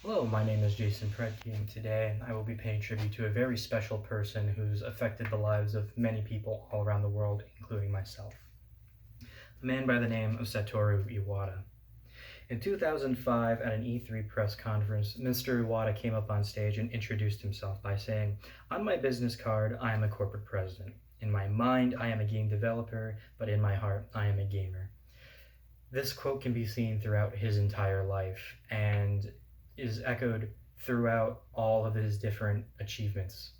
Hello, my name is Jason Predke, and today I will be paying tribute to a very special person who's affected the lives of many people all around the world, including myself. A man by the name of Satoru Iwata. In 2005, at an E3 press conference, Mr. Iwata came up on stage and introduced himself by saying, "On my business card, I am a corporate president. In my mind, I am a game developer, but in my heart, I am a gamer." This quote can be seen throughout his entire life and is echoed throughout all of his different achievements.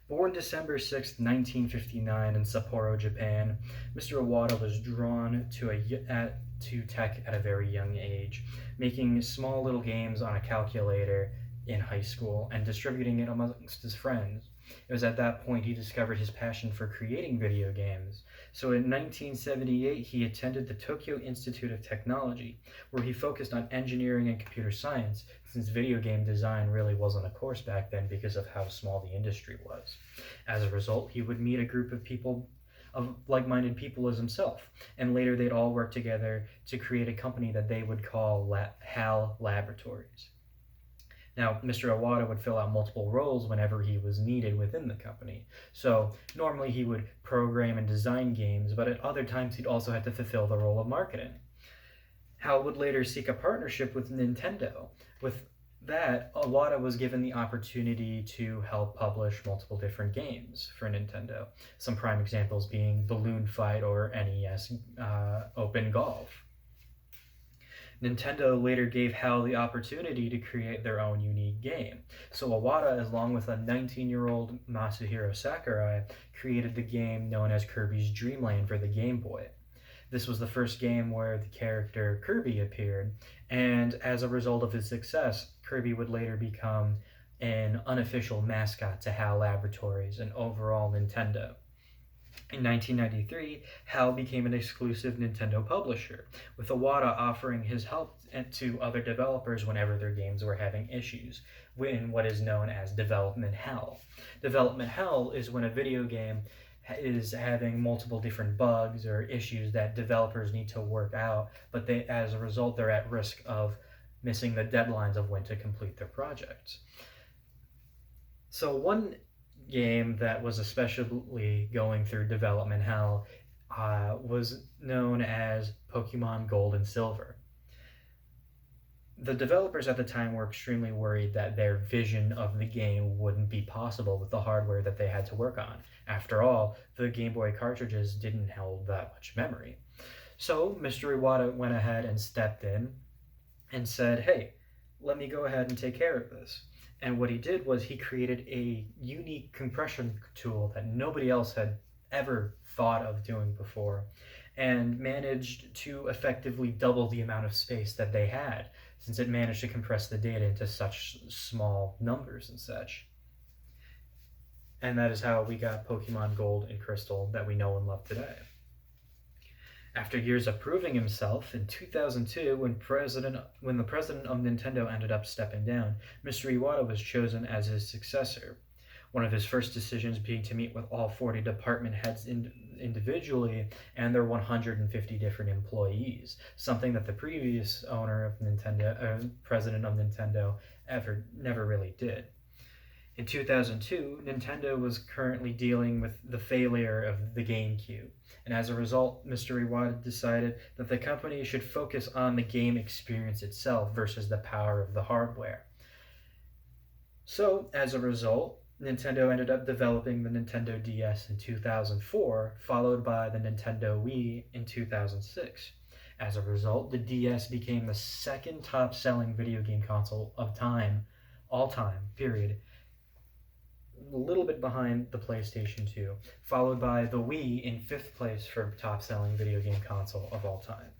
Born December 6, 1959 in Sapporo, Japan, Mr. Iwata was drawn to tech at a very young age, making small little games on a calculator in high school and distributing it amongst his friends. It was at that point he discovered his passion for creating video games. So in 1978, he attended the Tokyo Institute of Technology, where he focused on engineering and computer science, since video game design really wasn't a course back then because of how small the industry was. As a result, he would meet a group of people, of like-minded people as himself, and later they'd all work together to create a company that they would call HAL Laboratories. Now, Mr. Iwata would fill out multiple roles whenever he was needed within the company. So normally he would program and design games, but at other times he'd also have to fulfill the role of marketing. HAL would later seek a partnership with Nintendo. With that, Iwata was given the opportunity to help publish multiple different games for Nintendo. Some prime examples being Balloon Fight or NES Open Golf. Nintendo later gave HAL the opportunity to create their own unique game. So Iwata, along with a 19-year-old Masahiro Sakurai, created the game known as Kirby's Dream Land for the Game Boy. This was the first game where the character Kirby appeared, and as a result of his success, Kirby would later become an unofficial mascot to HAL Laboratories and overall Nintendo. In 1993, HAL became an exclusive Nintendo publisher, with Iwata offering his help to other developers whenever their games were having issues, in what is known as development hell. Development hell is when a video game is having multiple different bugs or issues that developers need to work out, but as a result, they're at risk of missing the deadlines of when to complete their projects. So one game that was especially going through development hell was known as Pokemon Gold and Silver. The developers at the time were extremely worried that their vision of the game wouldn't be possible with the hardware that they had to work on. After all, the Game Boy cartridges didn't hold that much memory. So Mr. Iwata went ahead and stepped in and said, "Hey, let me go ahead and take care of this." And what he did was he created a unique compression tool that nobody else had ever thought of doing before, and managed to effectively double the amount of space that they had, since it managed to compress the data into such small numbers and such. And that is how we got Pokemon Gold and Crystal that we know and love today. After years of proving himself, in 2002, when the president of Nintendo ended up stepping down, Mr. Iwata was chosen as his successor. One of his first decisions being to meet with all 40 department heads individually and their 150 different employees, something that the previous president of Nintendo, never really did. In 2002, Nintendo was currently dealing with the failure of the GameCube, and as a result, Mr. Iwata decided that the company should focus on the game experience itself versus the power of the hardware. So, as a result, Nintendo ended up developing the Nintendo DS in 2004, followed by the Nintendo Wii in 2006. As a result, the DS became the second top-selling video game console of all time, period, a little bit behind the PlayStation 2, followed by the Wii in fifth place for top-selling video game console of all time.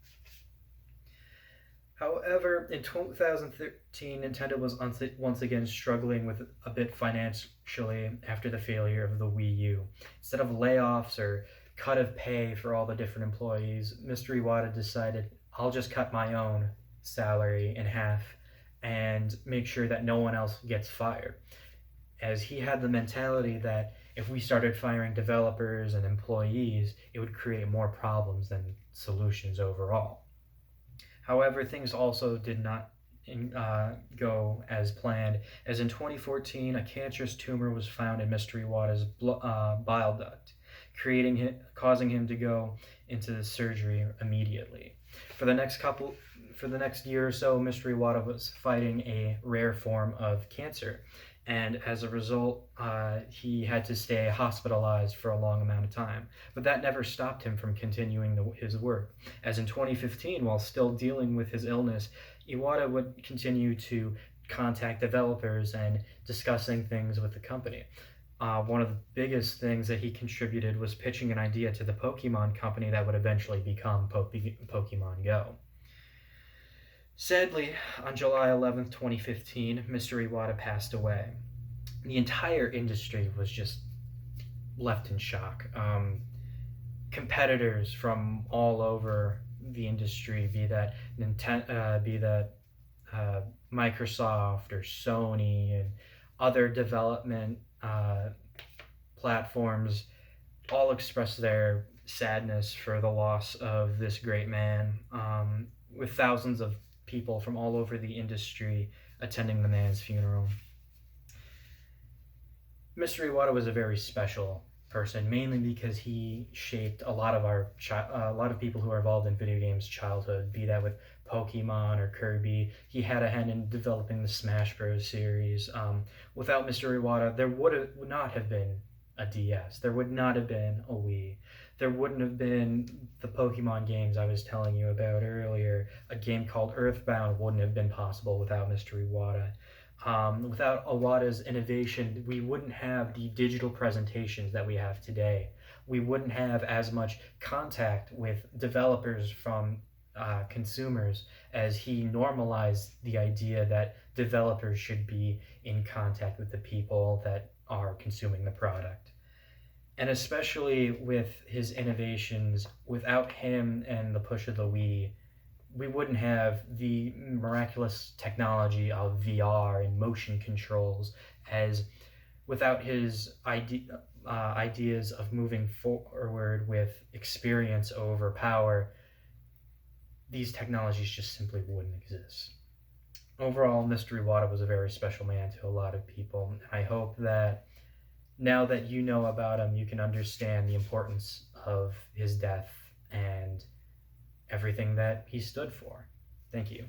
However, in 2013, Nintendo was once again struggling with a bit financially after the failure of the Wii U. Instead of layoffs or cut of pay for all the different employees, Mr. Iwata decided, I'll just cut my own salary in half and make sure that no one else gets fired, as he had the mentality that if we started firing developers and employees, it would create more problems than solutions overall. However, things also did not go as planned, as in 2014, a cancerous tumor was found in Mr. Iwata's bile duct, causing him to go into the surgery immediately. For the next couple, for the next year or so, Mr. Iwata was fighting a rare form of cancer, and as a result, he had to stay hospitalized for a long amount of time. But that never stopped him from continuing his work. As in 2015, while still dealing with his illness, Iwata would continue to contact developers and discussing things with the company. One of the biggest things that he contributed was pitching an idea to the Pokemon company that would eventually become Pokemon Go. Sadly, on July 11th, 2015, Mr. Iwata passed away. The entire industry was just left in shock. Competitors from all over the industry, be that Microsoft or Sony and other development platforms, all expressed their sadness for the loss of this great man, with thousands of people from all over the industry attending the man's funeral. Mr. Iwata was a very special person, mainly because he shaped a lot of a lot of people who are involved in video games' childhood, be that with Pokemon or Kirby. He had a hand in developing the Smash Bros. Series. Without Mr. Iwata, there would not have been a DS. There would not have been a Wii. There wouldn't have been the Pokemon games I was telling you about earlier. A game called Earthbound wouldn't have been possible without Mr. Iwata. Without Iwata's innovation, we wouldn't have the digital presentations that we have today. We wouldn't have as much contact with developers from consumers, as he normalized the idea that developers should be in contact with the people that are consuming the product. And especially with his innovations, without him and the push of the Wii, we wouldn't have the miraculous technology of VR and motion controls, as without his ideas of moving forward with experience over power, these technologies just simply wouldn't exist. Overall, Mr. Iwata was a very special man to a lot of people. I hope that now that you know about him, you can understand the importance of his death and everything that he stood for. Thank you.